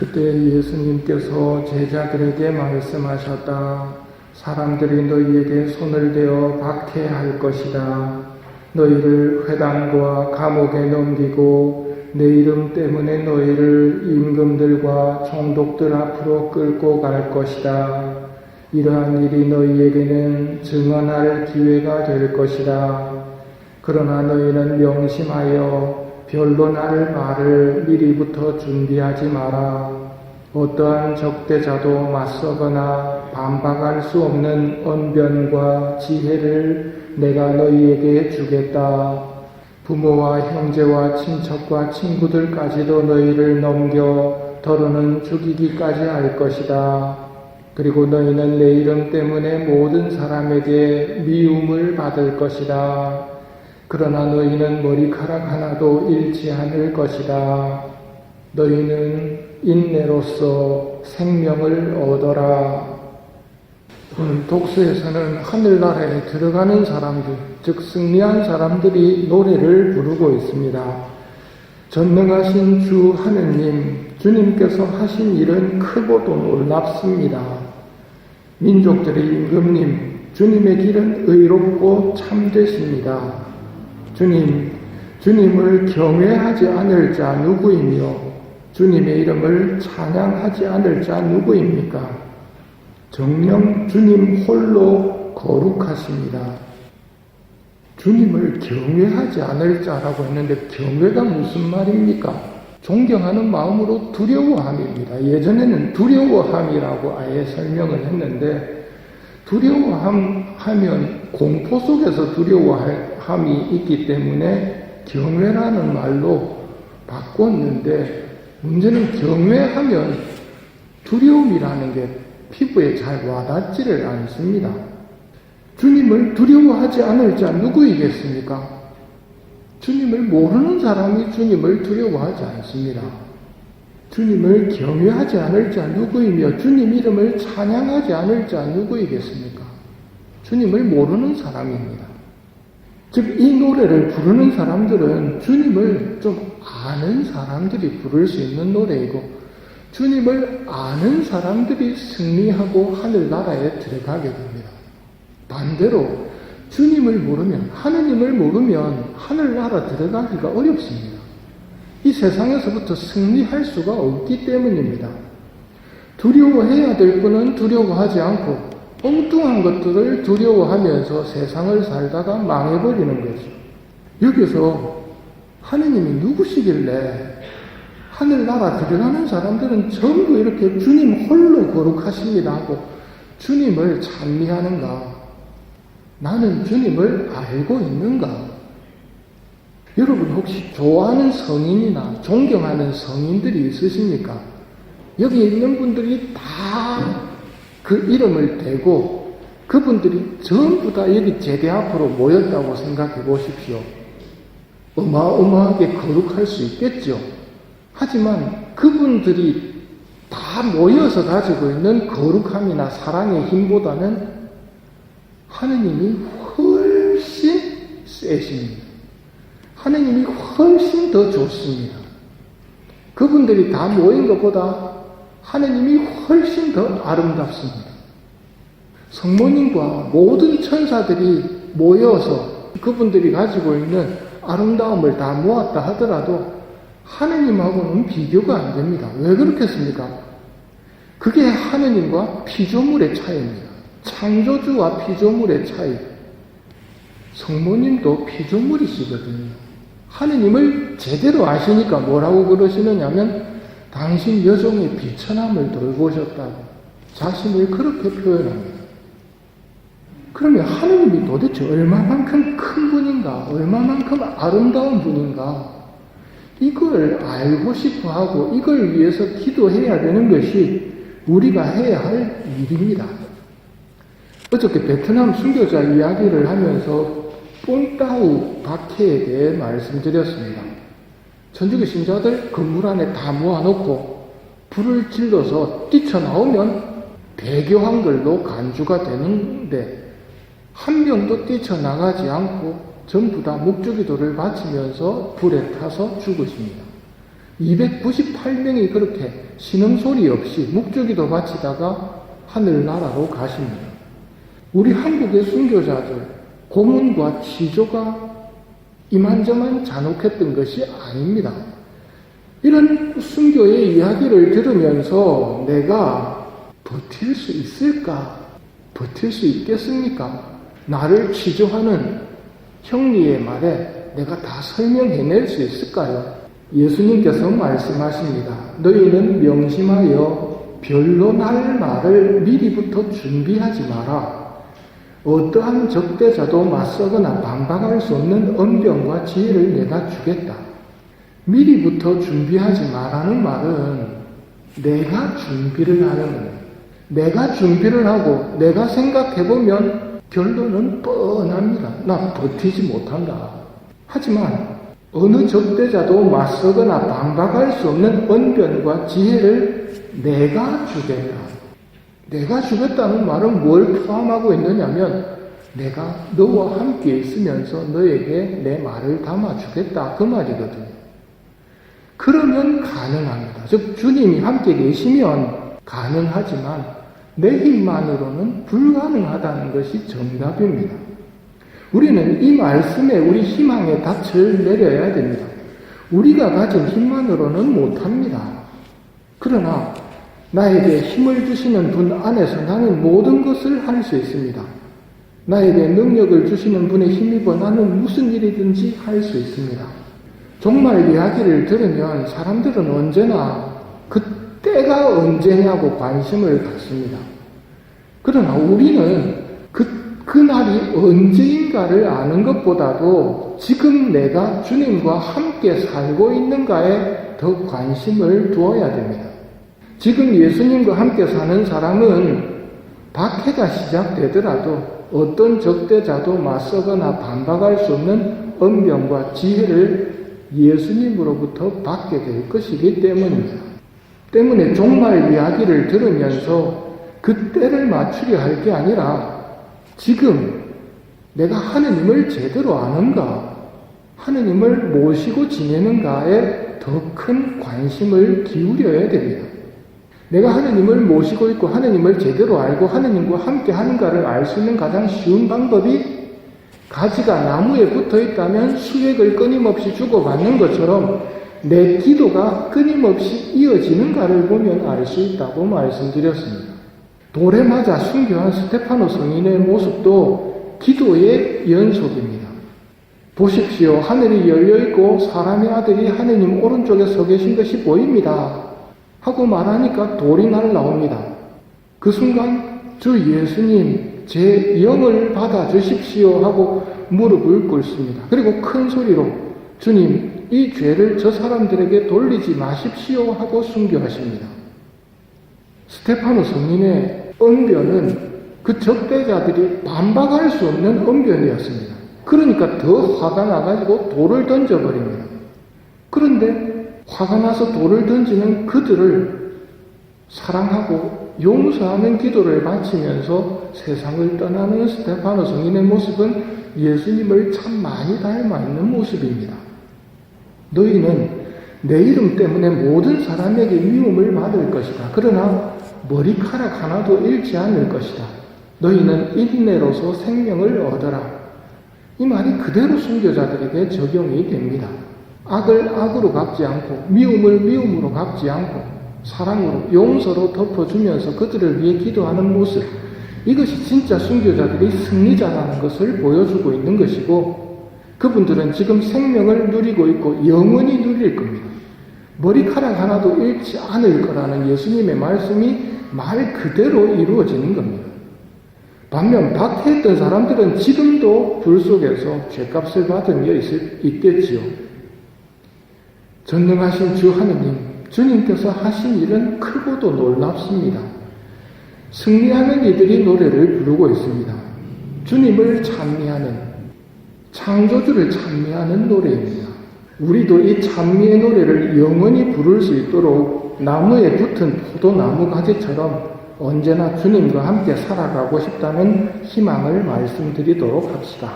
그때 예수님께서 제자들에게 말씀하셨다. 사람들이 너희에게 손을 대어 박해할 것이다. 너희를 회당과 감옥에 넘기고 내 이름 때문에 너희를 임금들과 총독들 앞으로 끌고 갈 것이다. 이러한 일이 너희에게는 증언할 기회가 될 것이다. 그러나 너희는 명심하여 변론할 말을 미리부터 준비하지 마라. 어떠한 적대자도 맞서거나 반박할 수 없는 언변과 지혜를 내가 너희에게 주겠다. 부모와 형제와 친척과 친구들까지도 너희를 넘겨 더러는 죽이기까지 할 것이다. 그리고 너희는 내 이름 때문에 모든 사람에게 미움을 받을 것이다. 그러나 너희는 머리카락 하나도 잃지 않을 것이다. 너희는 인내로서 생명을 얻어라. 오늘 독서에서는 하늘나라에 들어가는 사람들, 즉 승리한 사람들이 노래를 부르고 있습니다. 전능하신 주 하느님, 주님께서 하신 일은 크고도 놀랍습니다. 민족들의 임금님, 주님의 길은 의롭고 참되십니다. 주님을 경외하지 않을 자 누구이며 주님의 이름을 찬양하지 않을 자 누구입니까? 정녕 주님 홀로 거룩하십니다. 주님을 경외하지 않을 자라고 했는데 경외가 무슨 말입니까? 존경하는 마음으로 두려워함입니다. 예전에는 두려워함이라고 아예 설명을 했는데 두려워하면 공포 속에서 두려워함이 있기 때문에 경외라는 말로 바꿨는데 문제는 경외하면 두려움이라는 게 피부에 잘 와닿지를 않습니다. 주님을 두려워하지 않을 자 누구이겠습니까? 주님을 모르는 사람이 주님을 두려워하지 않습니다. 주님을 경외하지 않을 자 누구이며 주님 이름을 찬양하지 않을 자 누구이겠습니까? 주님을 모르는 사람입니다. 즉, 이 노래를 부르는 사람들은 주님을 좀 아는 사람들이 부를 수 있는 노래이고 주님을 아는 사람들이 승리하고 하늘나라에 들어가게 됩니다. 반대로 주님을 모르면, 하느님을 모르면 하늘나라 들어가기가 어렵습니다. 이 세상에서부터 승리할 수가 없기 때문입니다. 두려워해야 될 분은 두려워하지 않고 엉뚱한 것들을 두려워하면서 세상을 살다가 망해버리는 거죠. 여기서 하느님이 누구시길래 하늘나라 들어가는 사람들은 전부 이렇게 주님 홀로 거룩하십니다 하고 주님을 찬미하는가? 나는 주님을 알고 있는가? 여러분 혹시 좋아하는 성인이나 존경하는 성인들이 있으십니까? 여기 있는 분들이 다 그 이름을 대고 그분들이 전부 다 여기 제대 앞으로 모였다고 생각해 보십시오. 어마어마하게 거룩할 수 있겠죠. 하지만 그분들이 다 모여서 가지고 있는 거룩함이나 사랑의 힘보다는 하느님이 훨씬 세십니다. 하느님이 훨씬 더 좋습니다. 그분들이 다 모인 것보다 하느님이 훨씬 더 아름답습니다. 성모님과 모든 천사들이 모여서 그분들이 가지고 있는 아름다움을 다 모았다 하더라도 하느님하고는 비교가 안 됩니다. 왜 그렇겠습니까? 그게 하느님과 피조물의 차이입니다. 창조주와 피조물의 차이. 성모님도 피조물이시거든요. 하느님을 제대로 아시니까 뭐라고 그러시느냐면 당신 여종의 비천함을 돌보셨다고 자신을 그렇게 표현합니다. 그러면 하느님이 도대체 얼마만큼 큰 분인가, 얼마만큼 아름다운 분인가, 이걸 알고 싶어 하고 이걸 위해서 기도해야 되는 것이 우리가 해야 할 일입니다. 어저께 베트남 순교자 이야기를 하면서 뽕따우 박해에 대해 말씀드렸습니다. 천주교 신자들 건물 안에 다 모아놓고 불을 질러서 뛰쳐나오면 배교한 걸로 간주가 되는데 한 명도 뛰쳐나가지 않고 전부 다 묵주기도를 바치면서 불에 타서 죽으십니다. 298명이 그렇게 신음소리 없이 묵주기도 바치다가 하늘나라로 가십니다. 우리 한국의 순교자들 고문과 치조가 이만저만 잔혹했던 것이 아닙니다. 이런 순교의 이야기를 들으면서 내가 버틸 수 있을까? 버틸 수 있겠습니까? 나를 치조하는 형리의 말에 내가 다 설명해낼 수 있을까요? 예수님께서 말씀하십니다. 너희는 명심하여 별로 날 말을 미리부터 준비하지 마라. 어떠한 적대자도 맞서거나 반박할 수 없는 언변과 지혜를 내가 주겠다. 미리부터 준비하지 마라는 말은 내가 준비를 하는 거예요. 내가 준비를 하고 내가 생각해보면 결론은 뻔합니다. 나 버티지 못한다. 하지만 어느 적대자도 맞서거나 반박할 수 없는 언변과 지혜를 내가 주겠다. 내가 주겠다는 말은 뭘 포함하고 있느냐면 내가 너와 함께 있으면서 너에게 내 말을 담아주겠다. 그 말이거든요. 그러면 가능합니다. 즉 주님이 함께 계시면 가능하지만 내 힘만으로는 불가능하다는 것이 정답입니다. 우리는 이 말씀에 우리 희망의 닻을 내려야 됩니다. 우리가 가진 힘만으로는 못합니다. 그러나 나에게 힘을 주시는 분 안에서 나는 모든 것을 할 수 있습니다. 나에게 능력을 주시는 분의 힘입어 나는 무슨 일이든지 할 수 있습니다. 종말 이야기를 들으면 사람들은 언제나 그때가 언제냐고 관심을 갖습니다. 그러나 우리는 그날이 언제인가를 아는 것보다도 지금 내가 주님과 함께 살고 있는가에 더 관심을 두어야 됩니다. 지금 예수님과 함께 사는 사람은 박해가 시작되더라도 어떤 적대자도 맞서거나 반박할 수 없는 언변과 지혜를 예수님으로부터 받게 될 것이기 때문입니다. 때문에 종말 이야기를 들으면서 그때를 맞추려 할 게 아니라 지금 내가 하느님을 제대로 아는가, 하느님을 모시고 지내는가에 더 큰 관심을 기울여야 됩니다. 내가 하느님을 모시고 있고 하느님을 제대로 알고 하느님과 함께 하는가를 알 수 있는 가장 쉬운 방법이 가지가 나무에 붙어 있다면 수액을 끊임없이 주고받는 것처럼 내 기도가 끊임없이 이어지는가를 보면 알 수 있다고 말씀드렸습니다. 돌에 맞아 순교한 스테파노 성인의 모습도 기도의 연속입니다. 보십시오. 하늘이 열려있고 사람의 아들이 하느님 오른쪽에 서 계신 것이 보입니다. 하고 말하니까 돌이 날라옵니다. 그 순간 주 예수님 제 영을 받아주십시오 하고 무릎을 꿇습니다. 그리고 큰 소리로 주님 이 죄를 저 사람들에게 돌리지 마십시오 하고 순교하십니다. 스테파노 성인의 언변은 그 적대자들이 반박할 수 없는 언변이었습니다. 그러니까 더 화가 나가지고 돌을 던져버립니다. 그런데 화가 나서 돌을 던지는 그들을 사랑하고 용서하는 기도를 바치면서 세상을 떠나는 스테파노 성인의 모습은 예수님을 참 많이 닮아 있는 모습입니다. 너희는 내 이름 때문에 모든 사람에게 미움을 받을 것이다. 그러나 머리카락 하나도 잃지 않을 것이다. 너희는 인내로서 생명을 얻어라. 이 말이 그대로 순교자들에게 적용이 됩니다. 악을 악으로 갚지 않고 미움을 미움으로 갚지 않고 사랑으로 용서로 덮어주면서 그들을 위해 기도하는 모습, 이것이 진짜 순교자들이 승리자라는 것을 보여주고 있는 것이고 그분들은 지금 생명을 누리고 있고 영원히 누릴 겁니다. 머리카락 하나도 잃지 않을 거라는 예수님의 말씀이 말 그대로 이루어지는 겁니다. 반면 박해했던 사람들은 지금도 불 속에서 죗값을 받으며 있겠지요. 전능하신 주 하느님, 주님께서 하신 일은 크고도 놀랍습니다. 승리하는 이들이 노래를 부르고 있습니다. 주님을 찬미하는, 창조주를 찬미하는 노래입니다. 우리도 이 찬미의 노래를 영원히 부를 수 있도록 나무에 붙은 포도나무 가지처럼 언제나 주님과 함께 살아가고 싶다는 희망을 말씀드리도록 합시다.